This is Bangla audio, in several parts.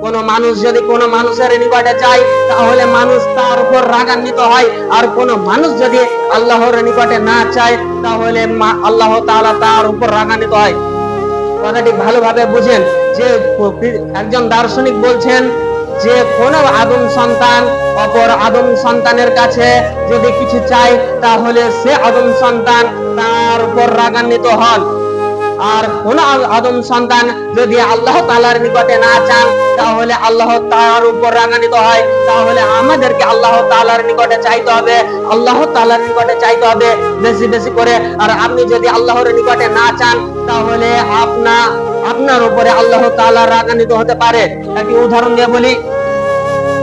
কোন মানুষ যদি কোন মানুষের নিকটে যায় তাহলে মানুষ তার উপর রাগান্বিত হয়, আর কোন মানুষ যদি আল্লাহর নিকটে না চায় তাহলে আল্লাহ তাআলা তার উপর রাগান্বিত হয়। কথাটি ভালোভাবে বুঝেন যে একজন দার্শনিক বলছেন যে কোন আদম সন্তান অপর আদম সন্তানের কাছে যদি কিছু চায় তাহলে সে আদম সন্তান তার উপর রাগান্বিত হন, আর কোন আদম সন্তান যদি আল্লাহ তাআলার নিকটে না চান তাহলে আল্লাহ তাআলার উপর রাগান্বিত হয়। তাহলে আমাদেরকে আল্লাহ তাআলার নিকটে চাইতে হবে, আল্লাহ তাআলার নিকটে চাইতে হবে বেশি বেশি করে। আর আপনি যদি আল্লাহর নিকটে না চান তাহলে আপনার উপরে আল্লাহ তাআলা রাগান্বিত হতে পারে। একটি উদাহরণ দিয়ে বলি,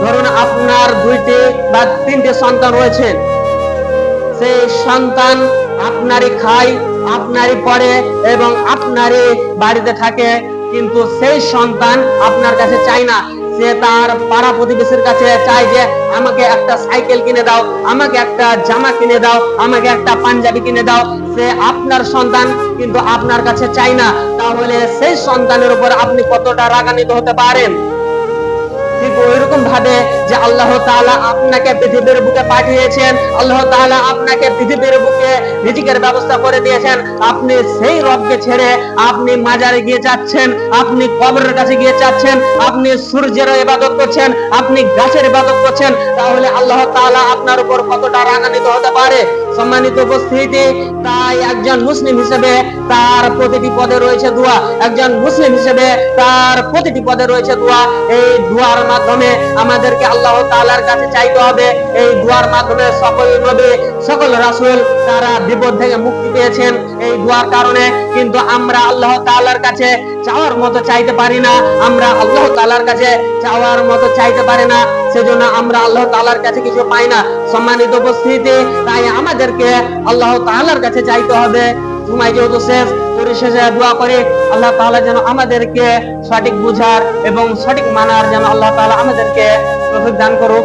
ধরুন আপনার 2টি বা 3টি সন্তান রয়েছে, সেই সন্তান আপনারই খায়, আপনারই পড়ে এবং আপনারই বাড়িতে থাকে, কিন্তু সেই সন্তান আপনার কাছে চায় না, সে তার পাড়া প্রতিবেশীর কাছে চায় যে আমাকে একটা সাইকেল কিনে দাও, আমাকে একটা জামা কিনে দাও, আমাকে একটা পাঞ্জাবি কিনে দাও। সে আপনার সন্তান কিন্তু আপনার কাছে চায় না, তাহলে সেই সন্তানের উপর আপনি কতটা রাগান্বিত হতে পারেন। ঠিক ওইরকম ভাবে যে আল্লাহ তাআলা আপনাকে পৃথিবীর বুকে পাঠিয়েছেন, আল্লাহ তাআলা আপনাকে পৃথিবীর বুকে রিজিকের ব্যবস্থা করে দিয়েছেন, আপনি সেই রবকে ছেড়ে আপনি মাজারে গিয়ে যাচ্ছেন, আপনি কবরের কাছে গিয়ে যাচ্ছেন, আপনি সূর্যের ইবাদত করছেন, আপনি গাছের ইবাদত করছেন, তাহলে আল্লাহ তাআলা আপনার উপর কতটা রাগান্বিত হতে পারে। সম্মানিত উপস্থিতি, তাই একজন মুসলিম হিসেবে তার প্রতিটি পদে রয়েছে দোয়া, একজন মুসলিম হিসেবে তার প্রতিটি পদে রয়েছে দোয়া। এই দোয়ার মাধ্যমে আমাদেরকে আল্লাহ তাআলার কাছে চাইতে হবে। এই দোয়ার মাধ্যমে সকল নবী সকল রাসূল তারা বিপদ থেকে মুক্তি পেয়েছেন এই দোয়ার কারণে। কিন্তু আমরা আল্লাহ তাআলার কাছে চাওয়ার মতো চাইতে পারি না, আমরা আল্লাহ তাআলার কাছে চাওয়ার মতো চাইতে পারি না, সেজন্য আমরা আল্লাহ তাআলার কাছে কিছু পাই না। সম্মানিত উপস্থিতি, তাই আমাদেরকে আল্লাহ তাআলার কাছে চাইতে হবে। সময় যেহেতু শেষ, পরিশেষে দোয়া করি আল্লাহ তাআলা যেন আমাদেরকে সঠিক বুঝার এবং সঠিক মানার যেন আল্লাহ তাআলা আমাদেরকে তৌফিক দান করুক।